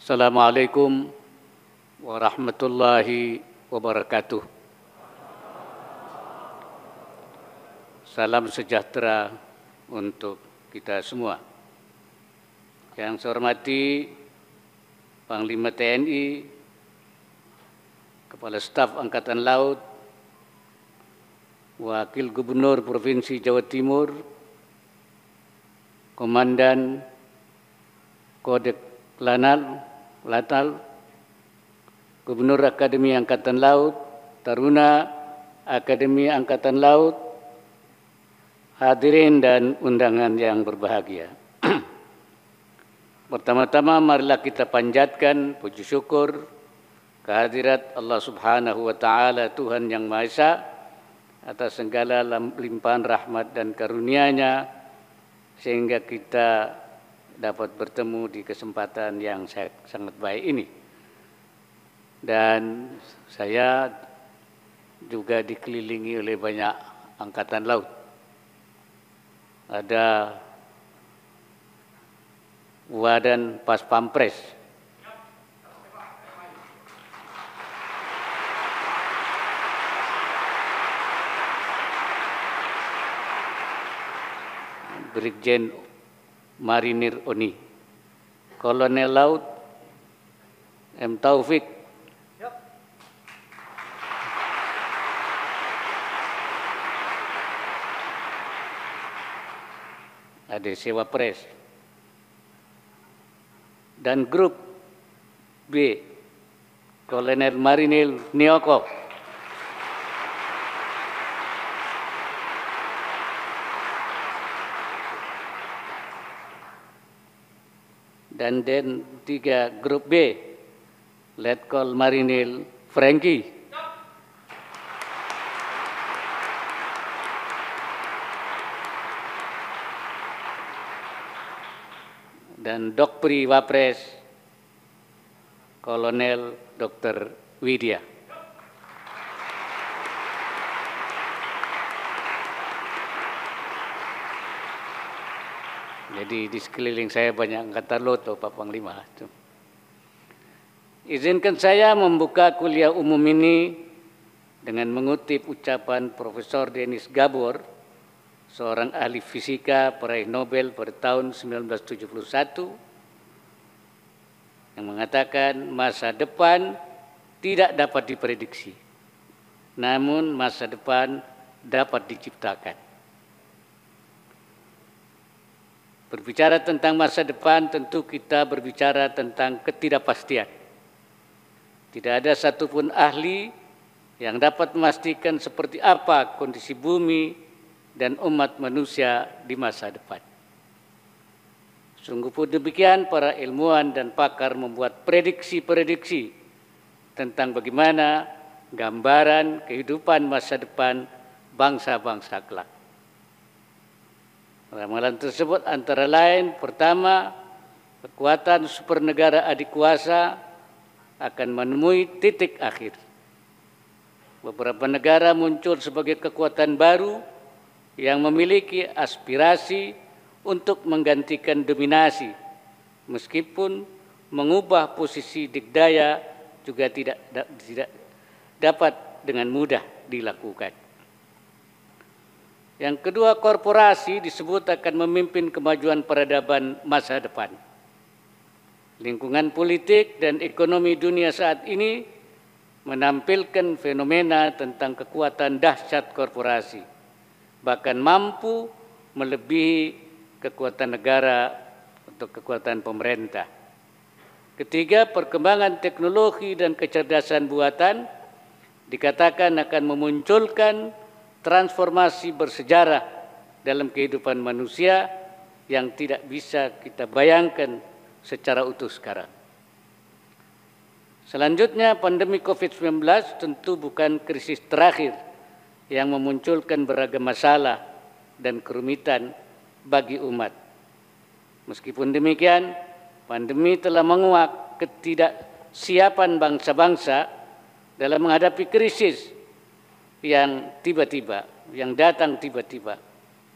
Assalamualaikum warahmatullahi wabarakatuh. Salam sejahtera untuk kita semua. Yang saya hormati Panglima TNI, Kepala Staf Angkatan Laut, Wakil Gubernur Provinsi Jawa Timur, Komandan Kodek Latal, Gubernur Akademi Angkatan Laut, Taruna Akademi Angkatan Laut, hadirin dan undangan yang berbahagia. Pertama-tama marilah kita panjatkan puji syukur kehadirat Allah Subhanahu wa Ta'ala, Tuhan Yang Maha Esa, atas segala limpahan rahmat dan karunia-Nya sehingga kita dapat bertemu di kesempatan yang sangat baik ini. Dan saya juga dikelilingi oleh banyak angkatan laut. Ada Wadan Pas Pampres, Brigjen Marinir Oni, Kolonel Laut M. Taufik, ada Sewa Pres, dan Grup B, Kolonel Marinir Nioko, dan Den 3 Grup B, Letkol Marinir Franky, dan Dokpri Wapres Kolonel Dr. Widya. Jadi di sekeliling saya banyak angkatan laut, Pak Panglima. Izinkan saya membuka kuliah umum ini dengan mengutip ucapan Profesor Denis Gabor, seorang ahli fisika peraih Nobel pada tahun 1971, yang mengatakan masa depan tidak dapat diprediksi, namun masa depan dapat diciptakan. Berbicara tentang masa depan, tentu kita berbicara tentang ketidakpastian. Tidak ada satupun ahli yang dapat memastikan seperti apa kondisi bumi dan umat manusia di masa depan. Sungguh pun demikian, para ilmuwan dan pakar membuat prediksi-prediksi tentang bagaimana gambaran kehidupan masa depan bangsa-bangsa kelak. Ramalan tersebut antara lain, pertama, kekuatan supernegara adik kuasa akan menemui titik akhir. Beberapa negara muncul sebagai kekuatan baru yang memiliki aspirasi untuk menggantikan dominasi, meskipun mengubah posisi dikdaya juga tidak dapat dengan mudah dilakukan. Yang kedua, korporasi disebut akan memimpin kemajuan peradaban masa depan. Lingkungan politik dan ekonomi dunia saat ini menampilkan fenomena tentang kekuatan dahsyat korporasi, bahkan mampu melebihi kekuatan negara atau kekuatan pemerintah. Ketiga, perkembangan teknologi dan kecerdasan buatan dikatakan akan memunculkan transformasi bersejarah dalam kehidupan manusia yang tidak bisa kita bayangkan secara utuh sekarang. Selanjutnya, pandemi COVID-19 tentu bukan krisis terakhir yang memunculkan beragam masalah dan kerumitan bagi umat. Meskipun demikian, pandemi telah menguak ketidaksiapan bangsa-bangsa dalam menghadapi krisis yang datang tiba-tiba,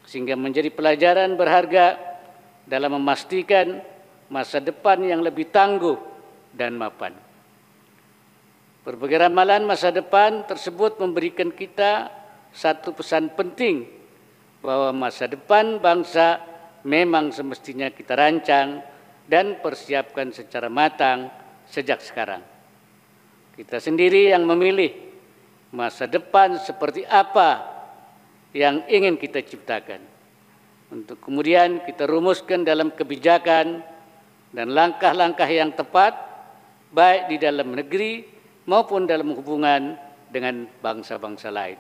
sehingga menjadi pelajaran berharga dalam memastikan masa depan yang lebih tangguh dan mapan. Berbagai ramalan masa depan tersebut memberikan kita satu pesan penting bahwa masa depan bangsa memang semestinya kita rancang dan persiapkan secara matang sejak sekarang. Kita sendiri yang memilih masa depan seperti apa yang ingin kita ciptakan. Untuk kemudian kita rumuskan dalam kebijakan dan langkah-langkah yang tepat, baik di dalam negeri maupun dalam hubungan dengan bangsa-bangsa lain.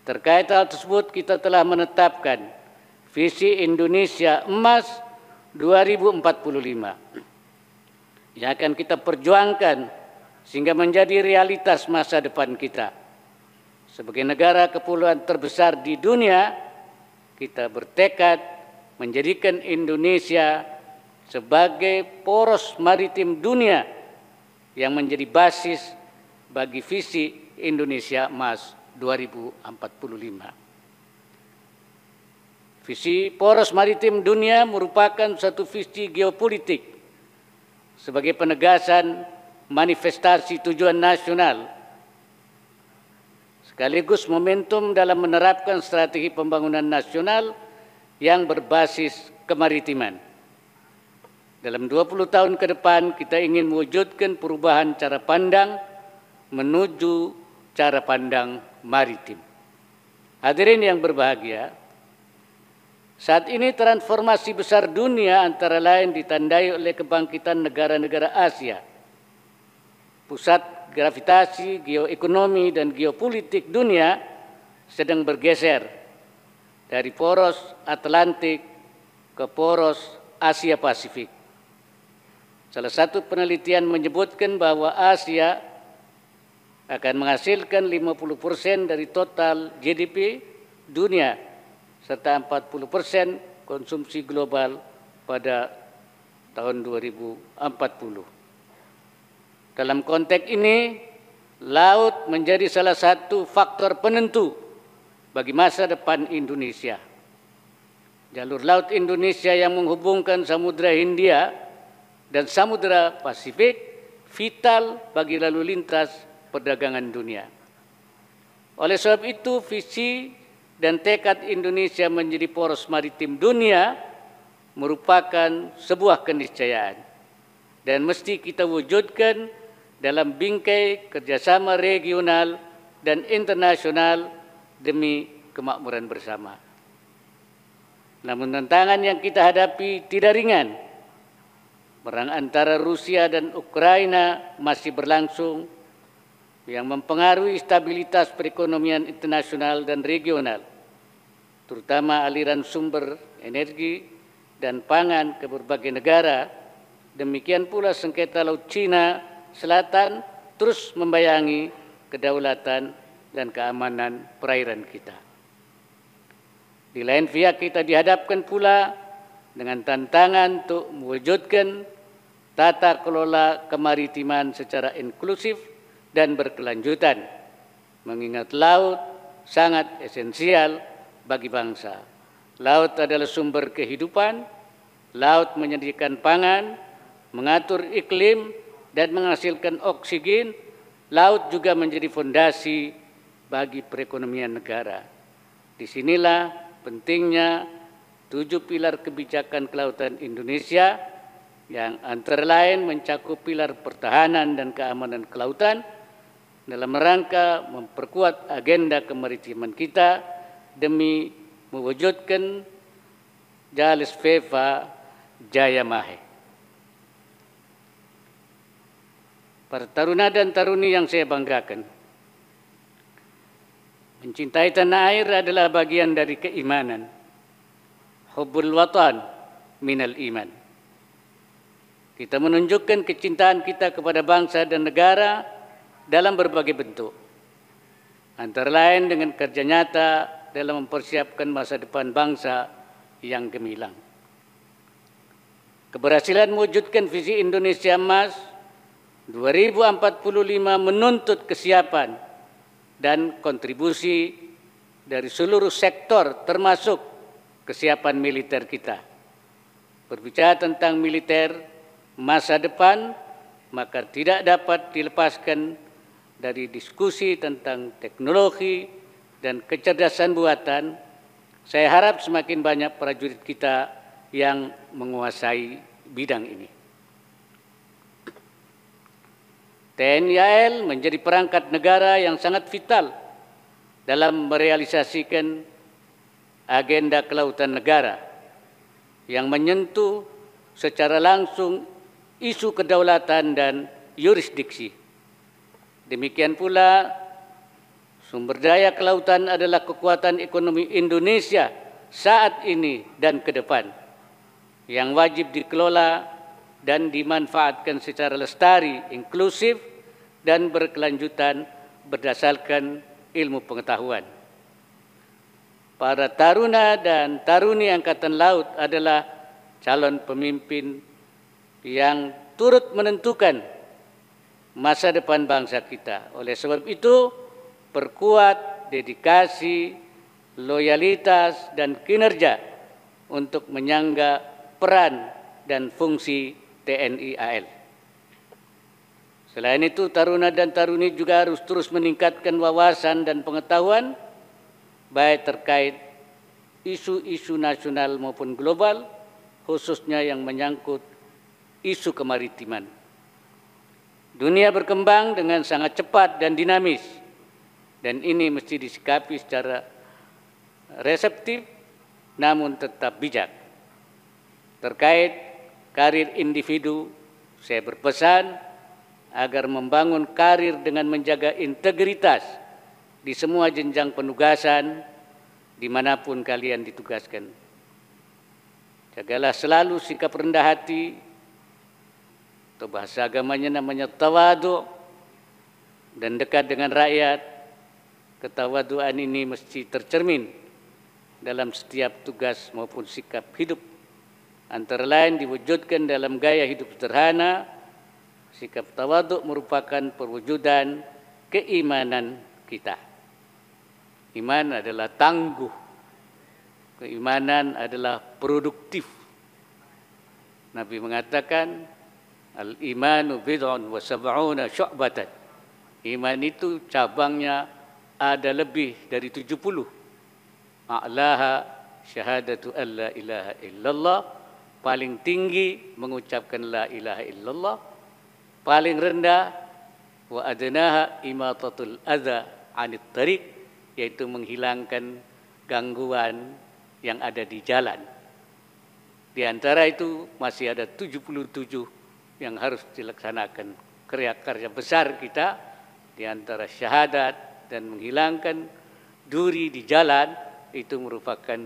Terkait hal tersebut, kita telah menetapkan visi Indonesia Emas 2045 yang akan kita perjuangkan sehingga menjadi realitas masa depan kita. Sebagai negara kepulauan terbesar di dunia, kita bertekad menjadikan Indonesia sebagai poros maritim dunia yang menjadi basis bagi visi Indonesia Emas 2045. Visi poros maritim dunia merupakan satu visi geopolitik sebagai penegasan manifestasi tujuan nasional sekaligus momentum dalam menerapkan strategi pembangunan nasional yang berbasis kemaritiman. Dalam 20 tahun ke depan kita ingin mewujudkan perubahan cara pandang menuju cara pandang maritim. Hadirin yang berbahagia, saat ini transformasi besar dunia antara lain ditandai oleh kebangkitan negara-negara Asia. Pusat gravitasi, geoekonomi, dan geopolitik dunia sedang bergeser dari poros Atlantik ke poros Asia Pasifik. Salah satu penelitian menyebutkan bahwa Asia akan menghasilkan 50% dari total GDP dunia serta 40% konsumsi global pada tahun 2040. Dalam konteks ini, laut menjadi salah satu faktor penentu bagi masa depan Indonesia. Jalur laut Indonesia yang menghubungkan Samudra Hindia dan Samudra Pasifik vital bagi lalu lintas perdagangan dunia. Oleh sebab itu, visi dan tekad Indonesia menjadi poros maritim dunia merupakan sebuah keniscayaan dan mesti kita wujudkan dalam bingkai kerjasama regional dan internasional demi kemakmuran bersama. Namun tantangan yang kita hadapi tidak ringan. Perang antara Rusia dan Ukraina masih berlangsung yang mempengaruhi stabilitas perekonomian internasional dan regional, terutama aliran sumber energi dan pangan ke berbagai negara. Demikian pula sengketa Laut Cina Selatan terus membayangi kedaulatan dan keamanan perairan kita. Di lain pihak kita dihadapkan pula dengan tantangan untuk mewujudkan tata kelola kemaritiman secara inklusif dan berkelanjutan, mengingat laut sangat esensial bagi bangsa. Laut adalah sumber kehidupan, laut menyediakan pangan, mengatur iklim, dan menghasilkan oksigen. Laut juga menjadi fondasi bagi perekonomian negara. Disinilah pentingnya 7 pilar kebijakan kelautan Indonesia yang antara lain mencakup pilar pertahanan dan keamanan kelautan dalam rangka memperkuat agenda kemaritiman kita demi mewujudkan Jalis Viva Jaya Mahe. Para taruna dan taruni yang saya banggakan, mencintai tanah air adalah bagian dari keimanan. Hubbul watan minal iman. Kita menunjukkan kecintaan kita kepada bangsa dan negara dalam berbagai bentuk. Antara lain dengan kerja nyata dalam mempersiapkan masa depan bangsa yang gemilang. Keberhasilan mewujudkan visi Indonesia Emas 2045 menuntut kesiapan dan kontribusi dari seluruh sektor termasuk kesiapan militer kita. Berbicara tentang militer masa depan, maka tidak dapat dilepaskan dari diskusi tentang teknologi dan kecerdasan buatan. Saya harap semakin banyak prajurit kita yang menguasai bidang ini. TNI AL menjadi perangkat negara yang sangat vital dalam merealisasikan agenda kelautan negara yang menyentuh secara langsung isu kedaulatan dan yurisdiksi. Demikian pula, sumber daya kelautan adalah kekuatan ekonomi Indonesia saat ini dan ke depan, yang wajib dikelola dan dimanfaatkan secara lestari, inklusif, dan berkelanjutan berdasarkan ilmu pengetahuan. Para taruna dan taruni Angkatan Laut adalah calon pemimpin yang turut menentukan masa depan bangsa kita. Oleh sebab itu, perkuat dedikasi, loyalitas, dan kinerja untuk menyangga peran dan fungsi TNI AL. Selain itu, taruna dan taruni juga harus terus meningkatkan wawasan dan pengetahuan, baik terkait isu-isu nasional maupun global, khususnya yang menyangkut isu kemaritiman. Dunia berkembang dengan sangat cepat dan dinamis, dan ini mesti disikapi secara reseptif namun tetap bijak. Terkait karir individu, saya berpesan agar membangun karir dengan menjaga integritas di semua jenjang penugasan dimanapun kalian ditugaskan. Jagalah selalu sikap rendah hati, atau bahasa agamanya namanya tawadu, dan dekat dengan rakyat. Ketawaduan ini mesti tercermin dalam setiap tugas maupun sikap hidup. Antara lain diwujudkan dalam gaya hidup sederhana. Sikap tawadu merupakan perwujudan keimanan kita. Iman adalah tangguh. Keimanan adalah produktif. Nabi mengatakan, al-imanu bid'un wa sab'una syu'batan. Iman itu cabangnya ada lebih dari 70. A'laha syahadatu an la ilaha illallah. Paling tinggi mengucapkan la ilaha illallah. Paling rendah wa adnaha imatatul adza 'anit tariq, yaitu menghilangkan gangguan yang ada di jalan. Di antara itu masih ada 77 yang harus dilaksanakan. Karya-karya besar kita di antara syahadat dan menghilangkan duri di jalan itu merupakan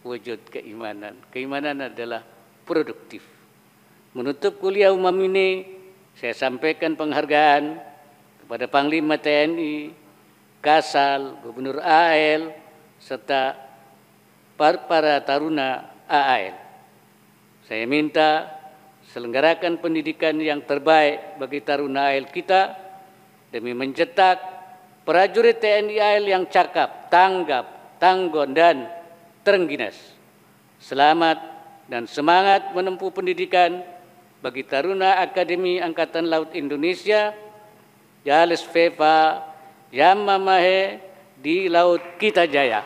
wujud keimanan. Keimanan adalah produktif. Menutup kuliah umum ini, saya sampaikan penghargaan kepada Panglima TNI, Kasal, Gubernur AL, serta para taruna AL. Saya minta selenggarakan pendidikan yang terbaik bagi taruna AL kita demi mencetak prajurit TNI AL yang cakap, tanggap, tanggon, dan terengginas. Selamat dan semangat menempuh pendidikan bagi taruna Akademi Angkatan Laut Indonesia, Jales Vepa, Yamamahe di Laut Kita Jaya.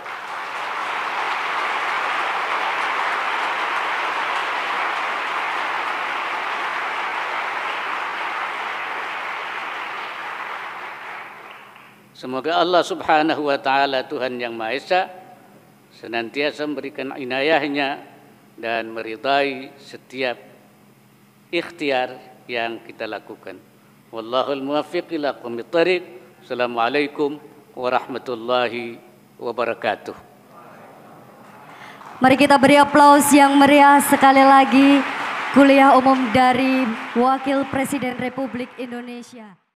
Semoga Allah Subhanahu wa Ta'ala, Tuhan yang Maha Esa, senantiasa memberikan inayahnya dan meridai setiap ikhtiar yang kita lakukan. Wallahul muwaffiq ila aqwamit thariq. Assalamualaikum warahmatullahi wabarakatuh. Mari kita beri aplaus yang meriah sekali lagi kuliah umum dari Wakil Presiden Republik Indonesia.